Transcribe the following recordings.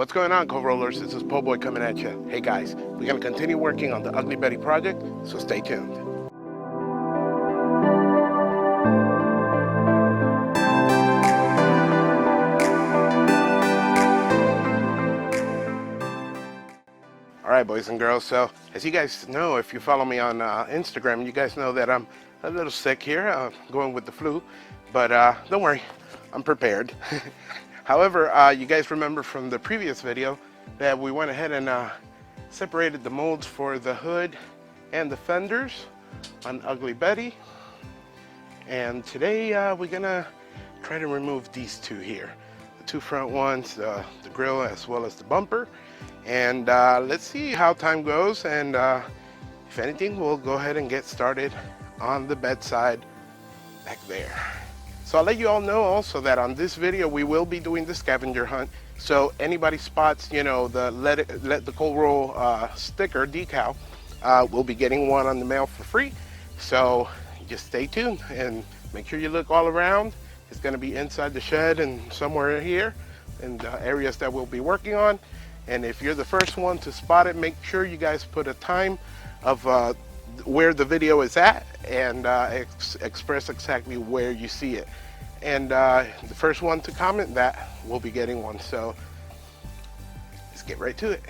What's going on, co-rollers? This is Po Boy coming at you. Hey guys, we're going to continue working on the Ugly Betty project, so stay tuned. Alright, boys and girls, so as you guys know, if you follow me on Instagram, you guys know that I'm a little sick here, going with the flu, but don't worry, I'm prepared. However, you guys remember from the previous video that we went ahead and separated the molds for the hood and the fenders on Ugly Betty. And today we're gonna try to remove these two here. The two front ones, the grill as well as the bumper. And let's see how time goes, and if anything, we'll go ahead and get started on the bedside back there. So I'll let you all know also that on this video we will be doing the scavenger hunt. So anybody spots, you know, the let the cold roll sticker decal, we'll be getting one on the mail for free. So just stay tuned and make sure you look all around. It's going to be inside the shed and somewhere here in the areas that we'll be working on. And if you're the first one to spot it, make sure you guys put a time of where the video is at and express exactly where you see it. And the first one to comment that will be getting one. So let's get right to it.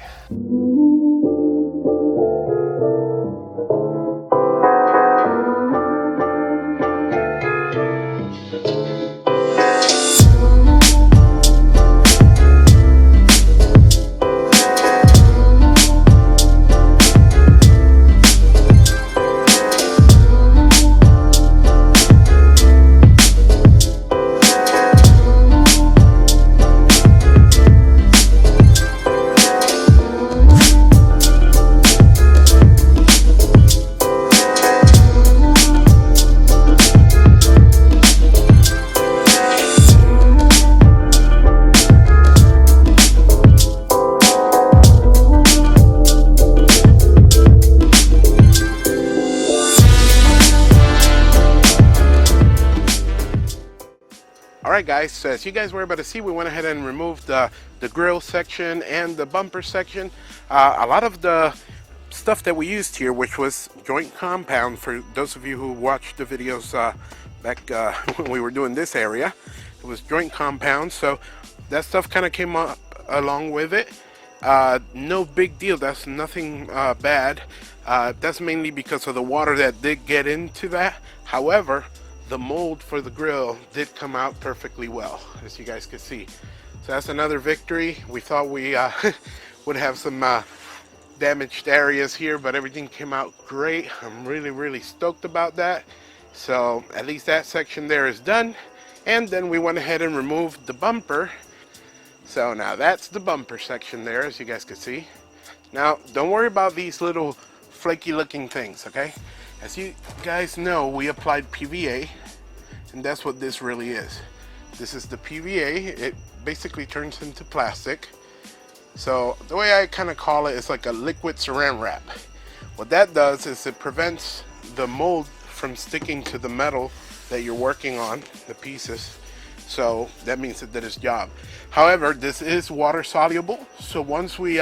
Alright guys, so as you guys were able to see, we went ahead and removed the grill section and the bumper section. A lot of the stuff that we used here, which was joint compound, for those of you who watched the videos back when we were doing this area, it was joint compound, so that stuff kind of came up along with it. No big deal, that's nothing bad. That's mainly because of the water that did get into that. However, the mold for the grill did come out perfectly well, as you guys can see. So that's another victory. We thought we would have some damaged areas here, but everything came out great. I'm really stoked about that. So at least that section there is done. And then we went ahead and removed the bumper. So now that's the bumper section there, as you guys can see. Now don't worry about these little flaky looking things, okay? As you guys know, we applied PVA, and that's what this really is. This is the PVA. It basically turns into plastic. So the way I kind of call it is like a liquid saran wrap. What that does is it prevents the mold from sticking to the metal that you're working on, the pieces. So that means it did its job. However, this is water soluble, so once we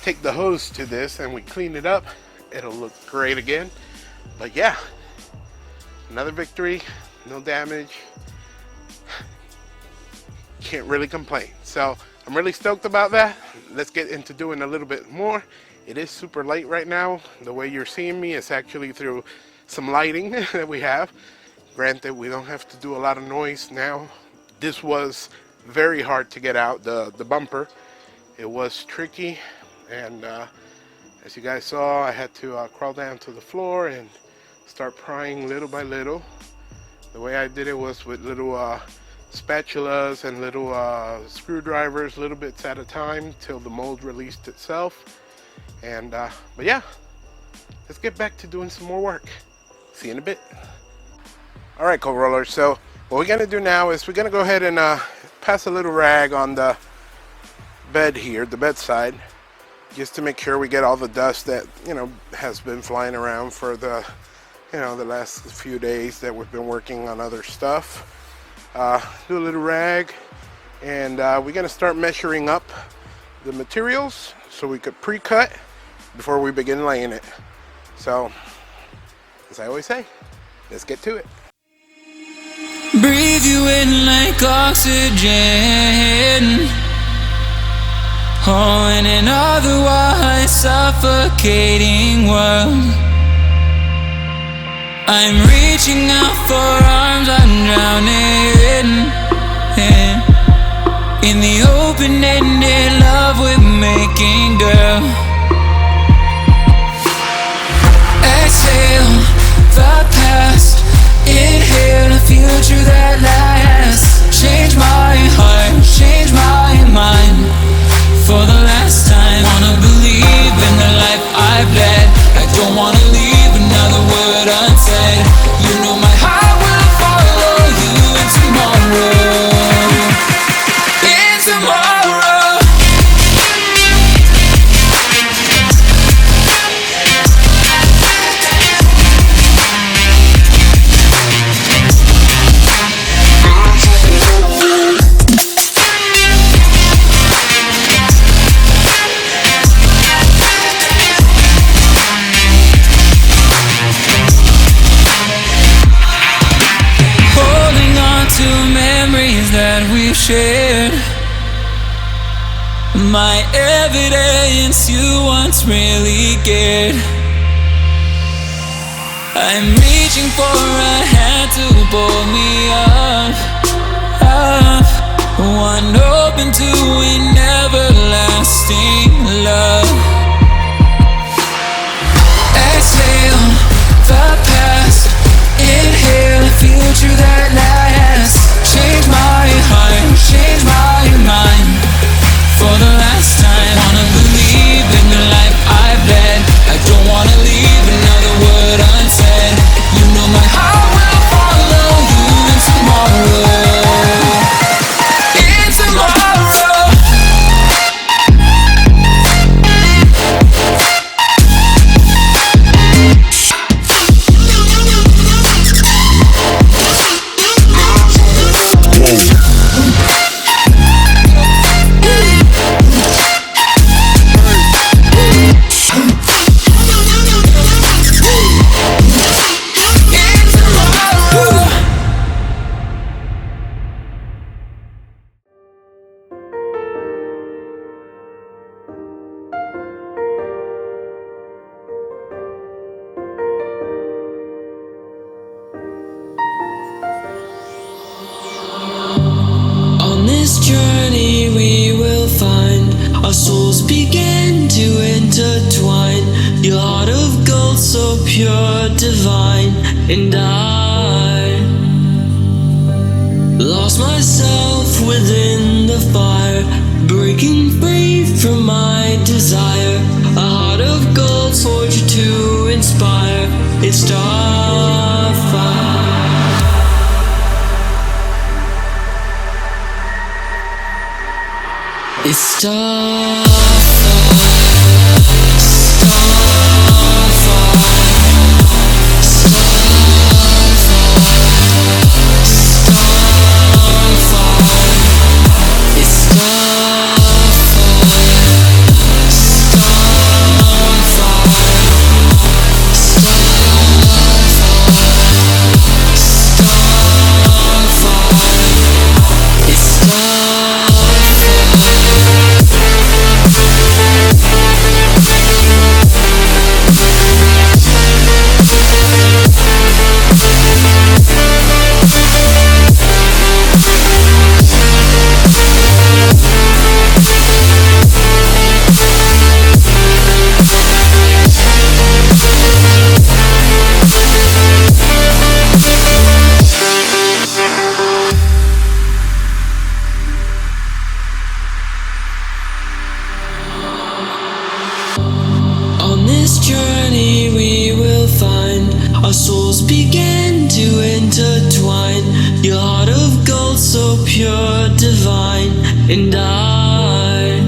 take the hose to this and we clean it up, it'll look great again. But yeah, another victory, no damage. Can't really complain. So I'm really stoked about that. Let's get into doing a little bit more. It is super late right now. The way you're seeing me is actually through some lighting that we have. Granted, we don't have to do a lot of noise now. This was very hard to get out, the bumper. It was tricky, and as you guys saw, I had to crawl down to the floor and start prying little by little. The way I did it was with little spatulas and little screwdrivers, little bits at a time, till the mold released itself. And but yeah, let's get back to doing some more work. See you in a bit. Alright, co-rollers, so what we're gonna do now is we're gonna go ahead and pass a little rag on the bed here, the bedside, just to make sure we get all the dust that, you know, has been flying around for the, you know, the last few days that we've been working on other stuff. Do a little rag, and we're gonna start measuring up the materials so we could pre-cut before we begin laying it. So, as I always say, let's get to it. Breathe you in like oxygen. Oh, in an otherwise suffocating world, I'm reaching out for arms, I'm drowning in the open-ended love we're making, girl. Exhale the past, inhale the future that lasts. Change my heart, change my mind. For the last time, wanna believe in the life I've led. I don't wanna leave another word unsaid. You know my heart will follow you in tomorrow. In tomorrow. That we've shared, my evidence you once really cared. I'm reaching for a hand to pull me up, one open to an everlasting love. Exhale the past, inhale the future that lasts. Change my heart, change my mind. For the last time, wanna believe in the life I've led. I don't wanna leave another word unsaid. You know my heart will follow you in tomorrow. In tomorrow. Journey we will find our souls begin to intertwine. Your heart of gold so pure, divine. And I lost myself within the fire, breaking free from my desire. A heart of gold forged to inspire. It's starfire. It's starfire, our souls begin to intertwine. Your heart of gold so pure, divine. And I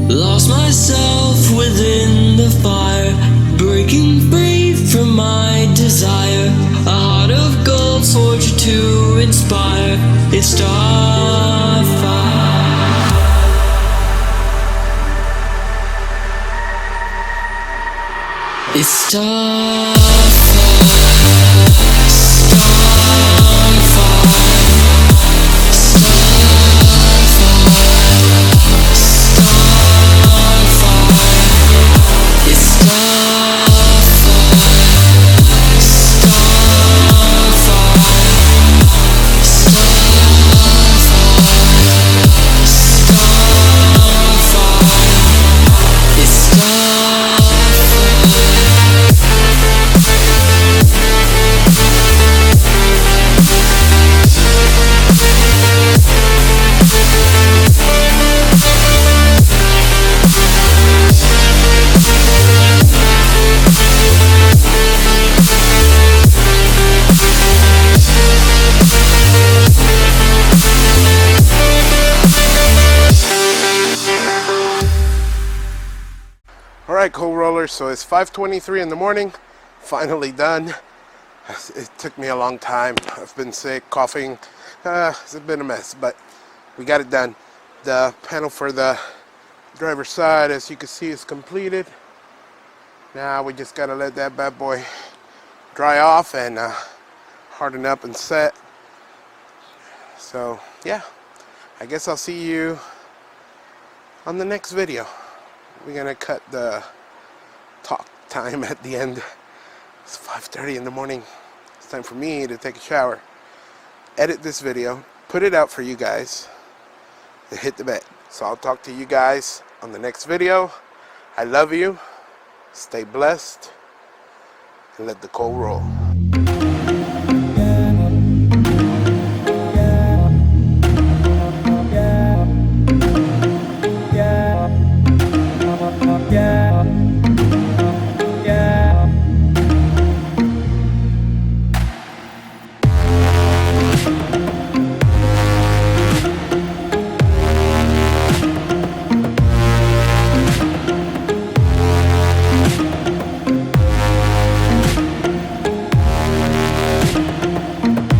lost myself within the fire, breaking free from my desire. A heart of gold forged to inspire. It's starfire. Alright, coal rollers, so it's 5:23 in the morning, finally done. It took me a long time. I've been sick, coughing, it's been a mess, but we got it done. The panel for the driver's side, as you can see, is completed. Now we just gotta let that bad boy dry off and harden up and set. So yeah, I guess I'll see you on the next video. We're gonna cut the talk time at the end. It's 5:30 in the morning. It's time for me to take a shower, edit this video, put it out for you guys, and hit the bed. So I'll talk to you guys on the next video. I love you. Stay blessed and let the coal roll.